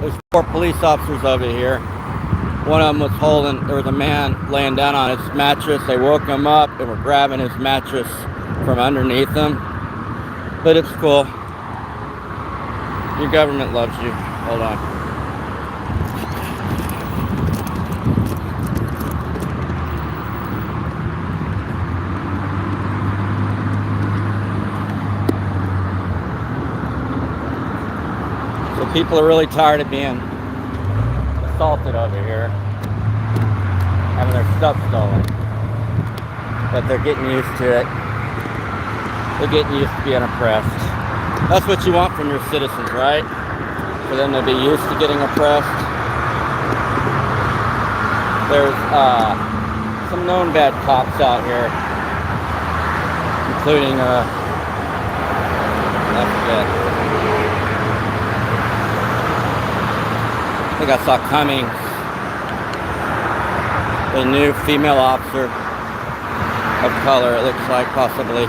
There's 4 police officers over here. One of them was holding, there was a man laying down on his mattress. They woke him up and were grabbing his mattress from underneath him. But it's cool. Your government loves you. Hold on. So people are really tired of being assaulted over here, having their stuff stolen. But they're getting used to it. They're getting used to being oppressed. That's what you want from your citizens, right? For them to be used to getting oppressed. There's some known bad cops out here, including I forget. I think I saw Cummings, the new female officer of color, it looks like, possibly.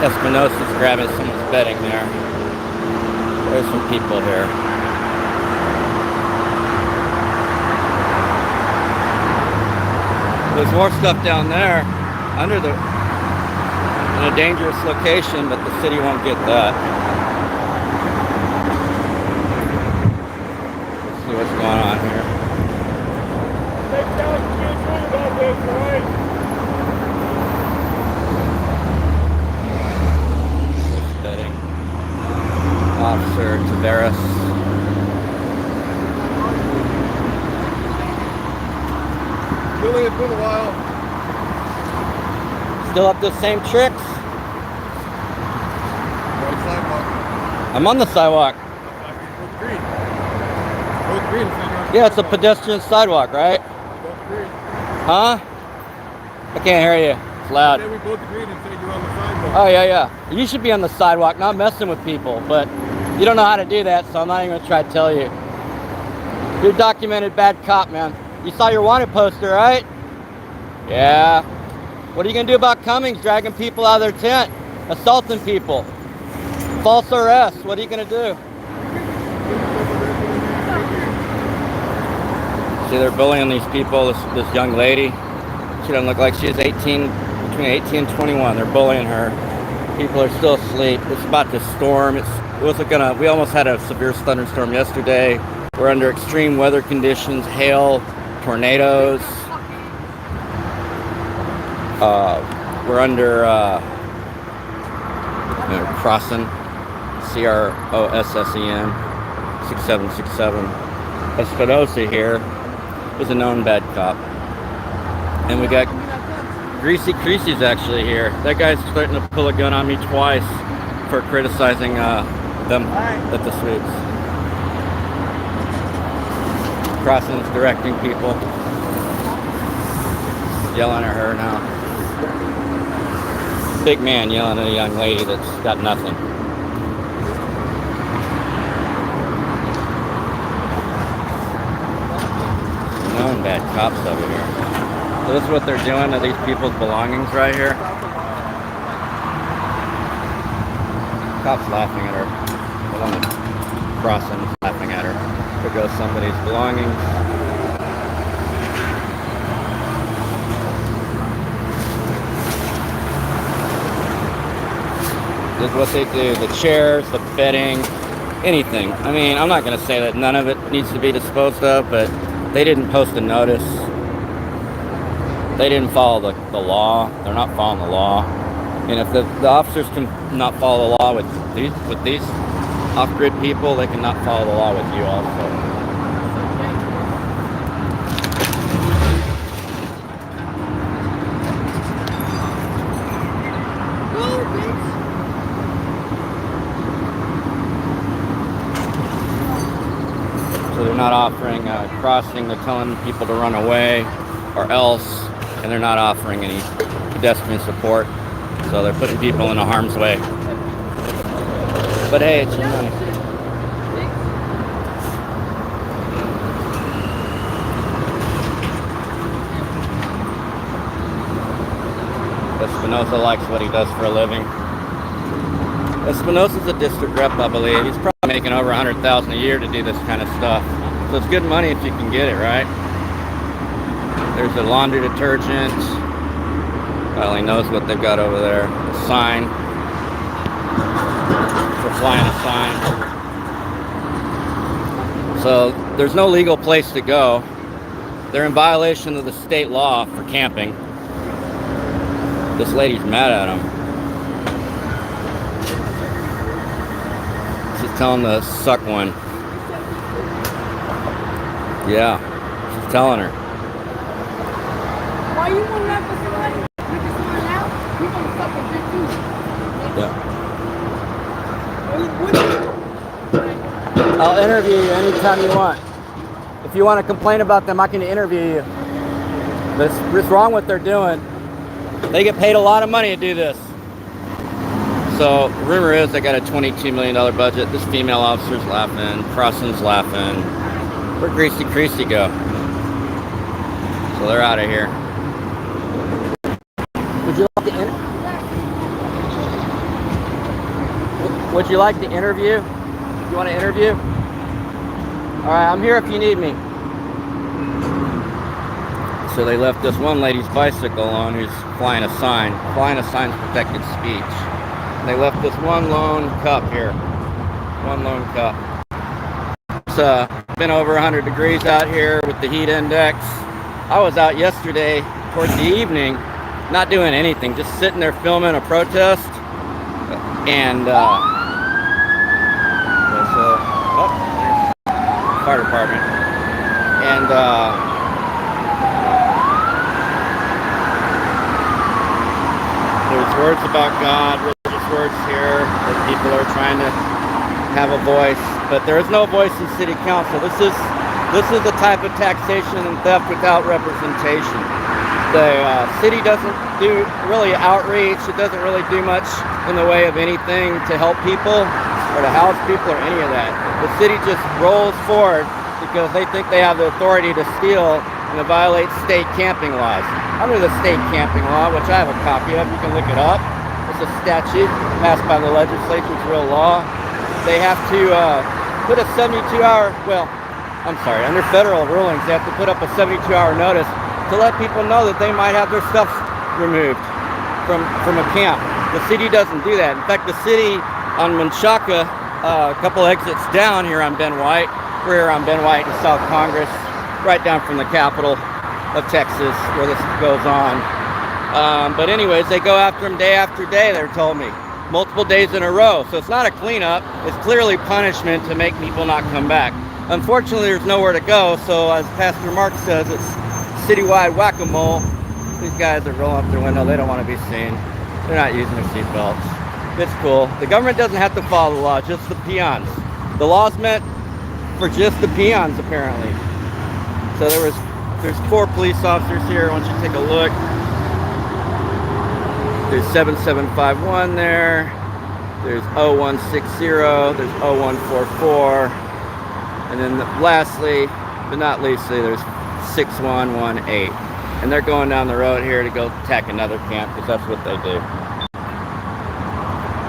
Espinosa's grabbing someone's bedding there. There's some people here. There's more stuff down there under the in a dangerous location, but the city won't get that. Let's see what's going on here. Steady. Officer Tavares. Julian, it's been a while. Still up the same tricks? I'm on the sidewalk. Yeah, it's a pedestrian sidewalk, right? Huh? I can't hear you. It's loud. Oh, yeah. You should be on the sidewalk, not messing with people, but you don't know how to do that, so I'm not even going to try to tell you. You're a documented bad cop, man. You saw your wanted poster, right? Yeah. What are you going to do about Cummings dragging people out of their tent? Assaulting people? False arrest. What are you going to do? See, they're bullying these people. This young lady. She doesn't look like she's 18, between 18 and 21. They're bullying her. People are still asleep. It's about to storm. It wasn't going to... We almost had a severe thunderstorm yesterday. We're under extreme weather conditions. Hail, tornadoes. We're under crossing CROSSEN 6767. Espinosa here is a known bad cop. And we got Greasy Creasy's actually here. That guy's starting to pull a gun on me twice for criticizing them at the sweeps. Crossing's directing people. Yelling at her now. Big man yelling at a young lady that's got nothing. Known bad cops over here. So this is what they're doing to these people's belongings right here. Cops laughing at her. The one that's crossing is laughing at her. There goes somebody's belongings. This is what they do. The chairs, the bedding, anything. I mean, I'm not going to say that none of it needs to be disposed of, but they didn't post a notice. They didn't follow the law. They're not following the law. And if the officers can not follow the law with these off-grid people, they cannot follow the law with you also. So they're not offering crossing, they're telling people to run away or else, and they're not offering any pedestrian support. So they're putting people in harm's way. But hey, it's your money. Espinosa likes what he does for a living. Espinosa's a district rep, I believe. He's probably making over $100,000 a year to do this kind of stuff. So it's good money if you can get it, right? There's a laundry detergent. Well, he knows what they've got over there. A sign. For flying a sign. So there's no legal place to go. They're in violation of the state law for camping. This lady's mad at him. She's telling him to suck one. Yeah, she's telling her. Why you want to let somebody? You can sign out. You gonna suck a dick too. Yeah. I'll interview you anytime you want. If you want to complain about them, I can interview you. But it's wrong what they're doing. They get paid a lot of money to do this. So, rumor is they got a $22 million budget. This female officer's laughing. Crossan's laughing. Where'd Greasy Creasy go? So they're out of here. Would you like to Would you like to interview? You want to interview? Alright, I'm here if you need me. So they left this one lady's bicycle on who's flying a sign. Flying a sign's protected speech. And they left this one lone cup here. One lone cup. It's been over 100 degrees out here with the heat index. I was out yesterday towards the evening, not doing anything, just sitting there filming a protest. And there's fire department. And there's words about God, religious words here that people are trying to have a voice, but there is no voice in city council. This is the type of taxation and theft without representation. The city doesn't do really outreach. It doesn't really do much in the way of anything to help people or to house people or any of that. The city just rolls forward because they think they have the authority to steal and to violate state camping laws. Under the state camping law, which I have a copy of, you can look it up. It's a statute passed by the legislature. It's real law. They have to put a 72-hour, under federal rulings, they have to put up a 72-hour notice to let people know that they might have their stuff removed from a camp. The city doesn't do that. In fact, the city on Menchaca, a couple exits down here on Ben White, we're here on Ben White in South Congress, right down from the capital of Texas where this goes on. But anyways, they go after them day after day, they're told me. Multiple days in a row. So it's not a cleanup, it's clearly punishment to make people not come back. Unfortunately, there's nowhere to go, so as Pastor Mark says, it's citywide whack-a-mole. These guys are rolling up their window, they don't want to be seen. They're not using their seatbelts. It's cool. The government doesn't have to follow the law, just the peons. The law's meant for just the peons, apparently. So there's 4 police officers here. Why don't you take a look? There's 7751 there. There's 0160. There's 0144. And then lastly, but not leastly, there's 6118. And they're going down the road here to go attack another camp because that's what they do.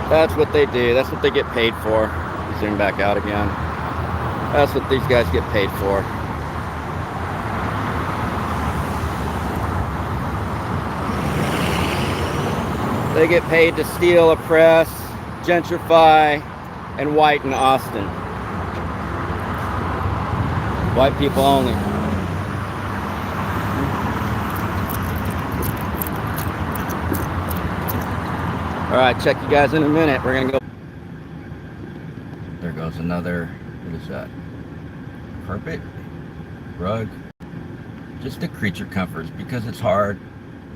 That's what they do. That's what they get paid for. Zoom back out again. That's what these guys get paid for. They get paid to steal, oppress, gentrify, and whiten Austin. White people only. Alright, check you guys in a minute. We're gonna go. There goes another, what is that? Carpet? Rug? Just the creature comforts because it's hard.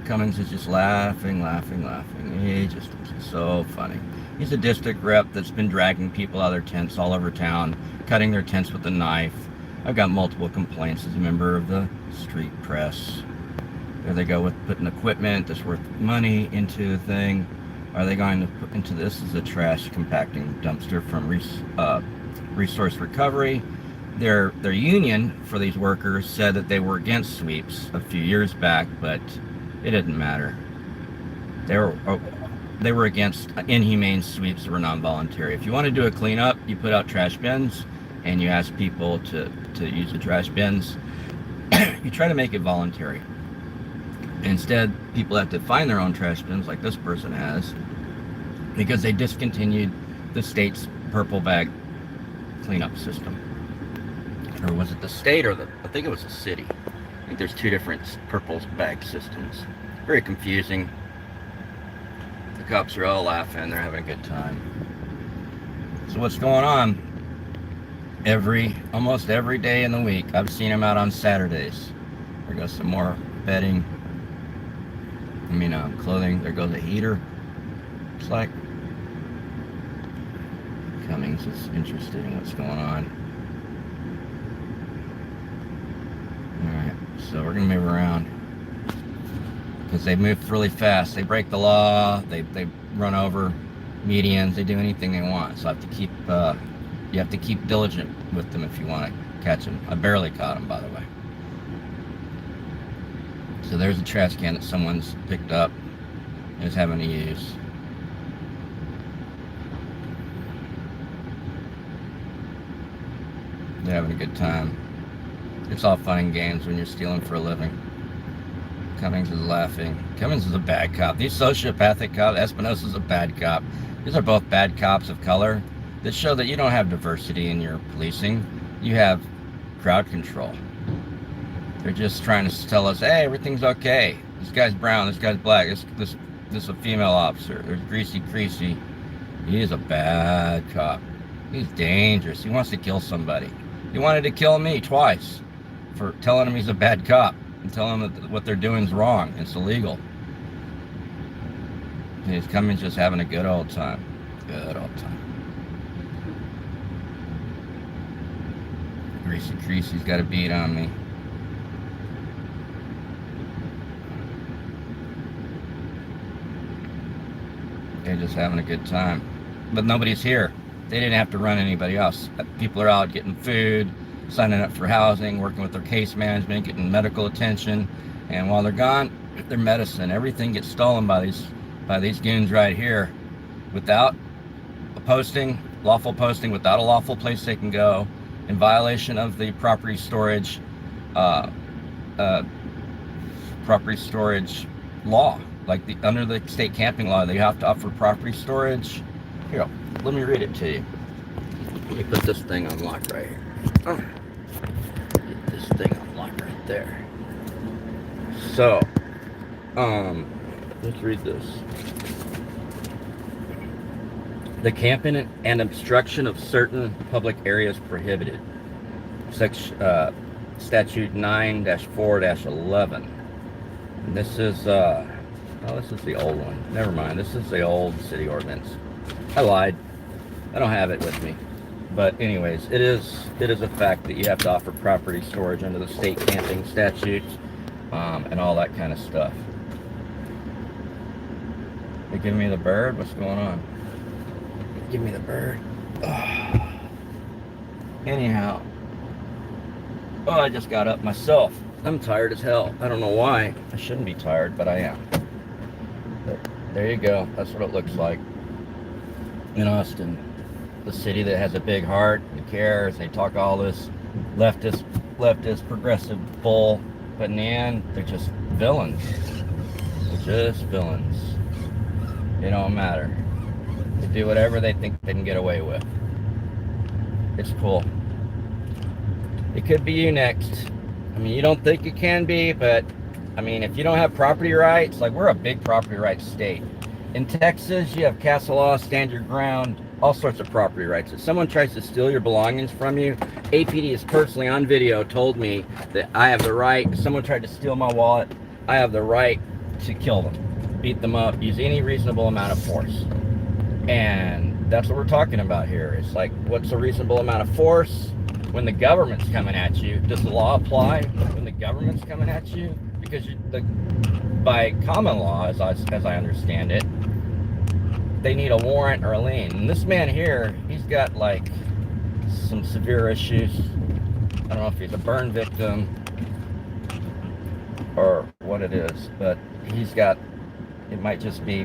Cummings is just laughing. He just is so funny. He's a district rep that's been dragging people out of their tents all over town, cutting their tents with a knife. I've got multiple complaints as a member of the street press. There they go with putting equipment that's worth money into the thing. Are they going to put into this as a trash compacting dumpster from resource recovery? Their union for these workers said that they were against sweeps a few years back, but it didn't matter. they were against inhumane sweeps that were non-voluntary. If you want to do a cleanup, you put out trash bins and you ask people to use the trash bins. You try to make it voluntary. Instead, people have to find their own trash bins like this person has, because they discontinued the state's purple bag cleanup system. Or was it the state or I think it was the city. I think there's 2 different purple bag systems. Very confusing. The cops are all laughing, they're having a good time. So what's going on? Almost every day in the week, I've seen them out on Saturdays. There goes some more bedding. Clothing. There goes a heater. It's like Cummings is interested in what's going on. Alright, so we're going to move around. Because they move really fast. They break the law. They run over medians. They do anything they want. So you have to keep diligent with them if you want to catch them. I barely caught them, by the way. So there's a trash can that someone's picked up and is having to use. They're having a good time. It's all fun and games when you're stealing for a living. Cummings is laughing. Cummings is a bad cop. These sociopathic cops, Espinosa's a bad cop. These are both bad cops of color that show that you don't have diversity in your policing. You have crowd control. They're just trying to tell us, hey, everything's okay. This guy's brown, this guy's black, this is a female officer. There's Greasy Creasy. He is a bad cop. He's dangerous. He wants to kill somebody. He wanted to kill me twice for telling him he's a bad cop and telling him that what they're doing is wrong. It's illegal. And he's coming just having a good old time. Good old time. Greasy Creasy's got a beat on me. They're just having a good time. But nobody's here. They didn't have to run anybody else. People are out getting food, signing up for housing, working with their case management, getting medical attention. And while they're gone, their medicine, everything gets stolen by these goons right here without a posting, lawful posting, without a lawful place they can go, in violation of the property storage law. Like under the state camping law, they have to offer property storage. Here, let me read it to you. Let me put this thing on lock right here. Oh, get this thing on lock right there. So, let's read this. The camping and obstruction of certain public areas prohibited. Statute 9-4-11. And this is this is the old one. Never mind. This is the old city ordinance. I lied. I don't have it with me. But anyways, it is a fact that you have to offer property storage under the state camping statutes and all that kind of stuff. They giving me the bird? What's going on? Give me the bird. Oh. Anyhow. Oh, I just got up myself. I'm tired as hell. I don't know why. I shouldn't be tired, but I am. But there you go. That's what it looks like in Austin. The city that has a big heart, that cares. They talk all this leftist, progressive bull, but in the end, they're just villains. They're just villains. It don't matter. They do whatever they think they can get away with. It's cool. It could be you next. I mean, you don't think it can be, but I mean, if you don't have property rights, like we're a big property rights state. In Texas, you have castle law, stand your ground, all sorts of property rights. If someone tries to steal your belongings from you, APD has personally on video told me that I have the right, if someone tried to steal my wallet, I have the right to kill them, beat them up, use any reasonable amount of force. And that's what we're talking about here. It's like, what's a reasonable amount of force? When the government's coming at you, does the law apply when the government's coming at you? Because by common law, as I understand it, they need a warrant or a lien. And this man here, he's got like some severe issues. I don't know if he's a burn victim or what it is, but he's got, it might just be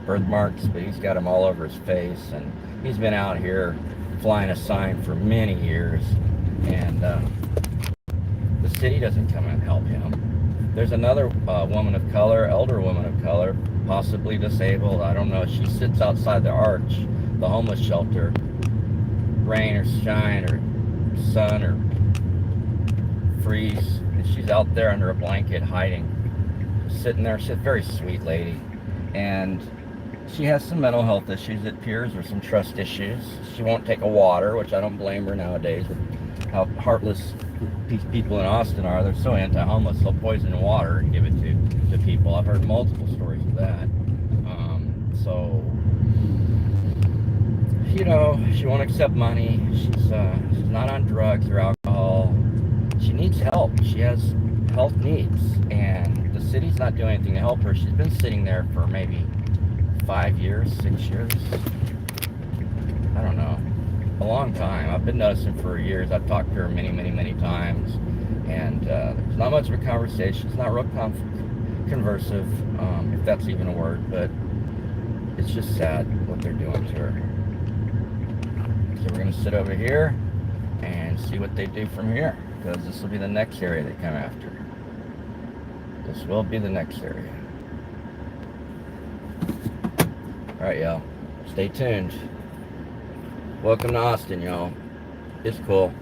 birthmarks, but he's got them all over his face, and he's been out here flying a sign for many years, and the city doesn't come and help him. There's another woman of color, elder woman of color, possibly disabled, I don't know. She sits outside the Arch, the homeless shelter, rain or shine or sun or freeze, and she's out there under a blanket hiding, sitting there. She's a very sweet lady, and she has some mental health issues, it appears, or some trust issues. She won't take a water, which I don't blame her nowadays with how heartless these people in Austin are. They're so anti-homeless, they'll poison water and give it to people. I've heard multiple stories of that. So, you know, she won't accept money. She's not on drugs or alcohol. She needs help. She has health needs, and the city's not doing anything to help her. She's been sitting there for maybe 5 years, 6 years. I don't know. A long time. I've been noticing for years. I've talked to her many times, and there's not much of a conversation. It's not real conversive, if that's even a word, but it's just sad what they're doing to her. So we're going to sit over here and see what they do from here, because this will be the next area they come after. This will be the next area. Alright, y'all. Stay tuned. Welcome to Austin, y'all. It's cool.